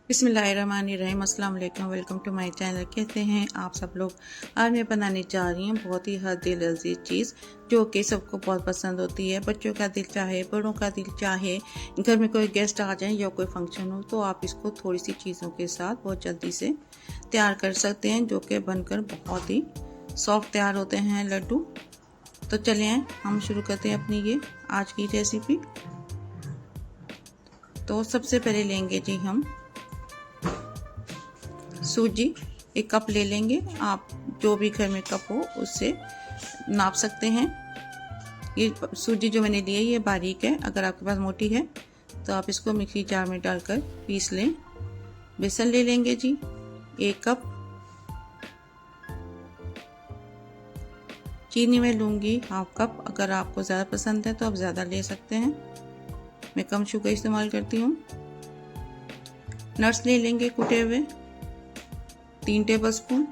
बिस्मिल्लाहिर्रहमानिर्रहीम, अस्सलाम वालेकुम। Welcome to my channel. कैसे हैं आप सब लोग। आज मैं बनाने जा रही हूँ बहुत ही दिल लजीज चीज़ जो कि सबको बहुत पसंद होती है। बच्चों का दिल चाहे, बड़ों का दिल चाहे, घर में कोई गेस्ट आ जाए या कोई फंक्शन हो तो आप इसको थोड़ी सी चीज़ों के साथ बहुत जल्दी से तैयार कर सकते हैं, जो कि बनकर बहुत ही सॉफ्ट तैयार होते हैं लड्डू। तो चलिए हम शुरू करते हैं अपनी ये आज की रेसिपी। तो सबसे पहले लेंगे जी हम सूजी। एक कप ले लेंगे, आप जो भी घर में कप हो उससे नाप सकते हैं। ये सूजी जो मैंने ली है ये बारीक है, अगर आपके पास मोटी है तो आप इसको मिक्सी जार में डालकर पीस लें। बेसन ले लेंगे जी 1 कप। चीनी में लूँगी 1/2 कप, अगर आपको ज़्यादा पसंद है तो आप ज़्यादा ले सकते हैं, मैं कम शुगर इस्तेमाल करती हूँ। नट्स ले लेंगे कुटे हुए 3 टेबलस्पून।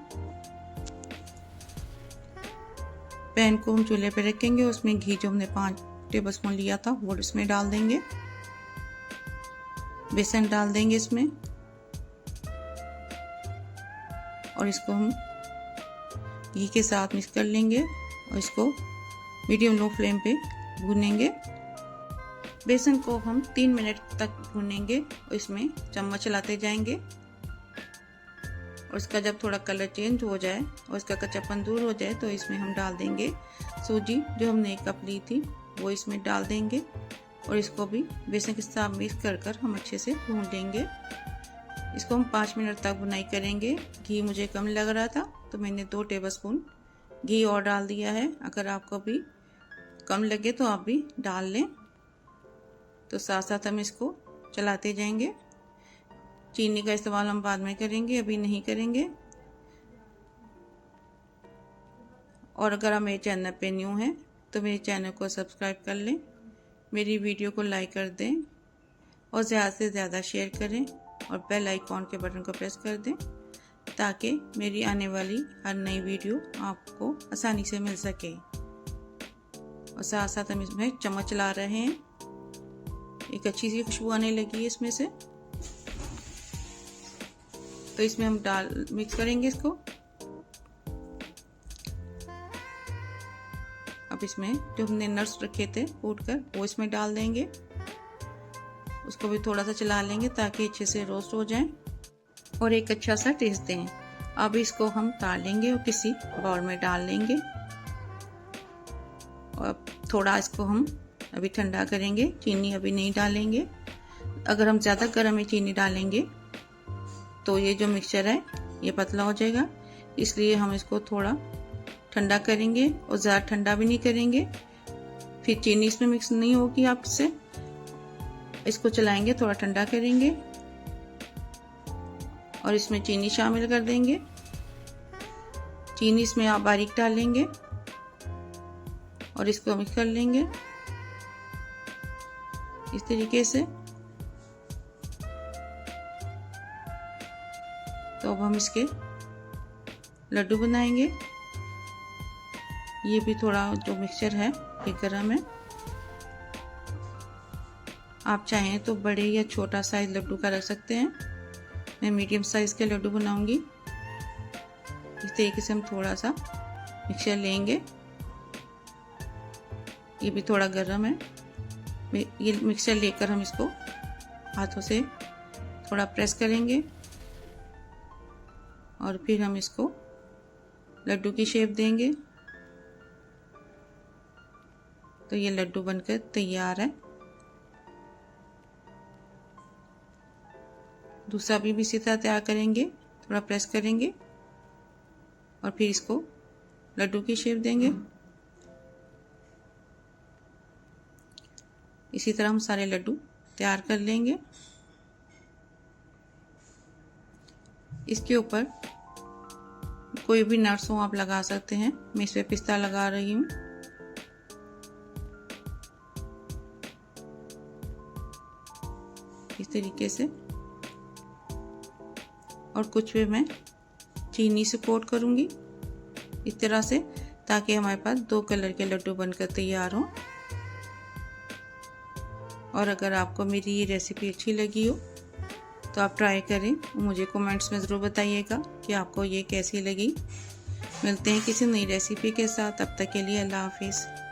पैन को हम चूल्हे पे रखेंगे, उसमें घी जो हमने 5 टेबलस्पून लिया था वो इसमें डाल देंगे। बेसन डाल देंगे इसमें और इसको हम घी के साथ मिक्स कर लेंगे और इसको मीडियम लो फ्लेम पे भूनेंगे। बेसन को हम 3 मिनट तक भूनेंगे और इसमें चम्मच चलाते जाएंगे और इसका जब थोड़ा कलर चेंज हो जाए और इसका कच्चापन दूर हो जाए तो इसमें हम डाल देंगे सूजी जो हमने 1 कप ली थी वो इसमें डाल देंगे और इसको भी बेसन के साथ मिक्स कर हम अच्छे से भून लेंगे। इसको हम 5 मिनट तक भुनाई करेंगे। घी मुझे कम लग रहा था तो मैंने 2 टेबलस्पून घी और डाल दिया है, अगर आपको भी कम लगे तो आप भी डाल लें। तो साथ साथ हम इसको चलाते जाएंगे। चीनी का इस्तेमाल हम बाद में करेंगे, अभी नहीं करेंगे। और अगर आप मेरे चैनल पे न्यू हैं तो मेरे चैनल को सब्सक्राइब कर लें, मेरी वीडियो को लाइक कर दें और ज़्यादा से ज़्यादा शेयर करें और बेल आइकॉन के बटन को प्रेस कर दें ताकि मेरी आने वाली हर नई वीडियो आपको आसानी से मिल सके। और साथ साथ हम इसमें चम्मच चला रहे हैं, एक अच्छी सी खुशबू आने लगी है इसमें से। तो इसमें हम मिक्स करेंगे इसको। अब इसमें जो हमने नट्स रखे थे कूट कर वो इसमें डाल देंगे, उसको भी थोड़ा सा चला लेंगे ताकि अच्छे से रोस्ट हो जाए और एक अच्छा सा टेस्ट दें। अब इसको हम तार लेंगे और किसी बाउल में डाल लेंगे और थोड़ा इसको हम अभी ठंडा करेंगे। चीनी अभी नहीं डालेंगे, अगर हम ज़्यादा गर्म में चीनी डालेंगे तो ये जो मिक्सचर है ये पतला हो जाएगा, इसलिए हम इसको थोड़ा ठंडा करेंगे और ज़्यादा ठंडा भी नहीं करेंगे, फिर चीनी इसमें मिक्स नहीं होगी आपसे। इसको चलाएंगे, थोड़ा ठंडा करेंगे और इसमें चीनी शामिल कर देंगे। चीनी इसमें आप बारीक डालेंगे और इसको मिक्स कर लेंगे इस तरीके से। तो अब हम इसके लड्डू बनाएंगे। ये भी थोड़ा जो मिक्सचर है ये गरम है, आप चाहें तो बड़े या छोटा साइज लड्डू का रख सकते हैं। मैं मीडियम साइज के लड्डू बनाऊंगी। इस तरीके से हम थोड़ा सा मिक्सचर लेंगे, ये भी थोड़ा गरम है। ये मिक्सचर लेकर हम इसको हाथों से थोड़ा प्रेस करेंगे और फिर हम इसको लड्डू की शेप देंगे। तो ये लड्डू बनकर तैयार है। दूसरा भी इसी तरह तैयार करेंगे, थोड़ा प्रेस करेंगे और फिर इसको लड्डू की शेप देंगे। इसी तरह हम सारे लड्डू तैयार कर लेंगे। इसके ऊपर कोई भी नट्स हो आप लगा सकते हैं, मैं इस पे पिस्ता लगा रही हूँ। इस तरीके से, और कुछ पे मैं चीनी से कोट करूंगी इस तरह से, ताकि हमारे पास 2 कलर के लड्डू बनकर तैयार हो। और अगर आपको मेरी ये रेसिपी अच्छी लगी हो तो आप ट्राई करें और मुझे कमेंट्स में ज़रूर बताइएगा कि आपको ये कैसी लगी। मिलते हैं किसी नई रेसिपी के साथ, तब तक के लिए अल्लाह हाफिज़।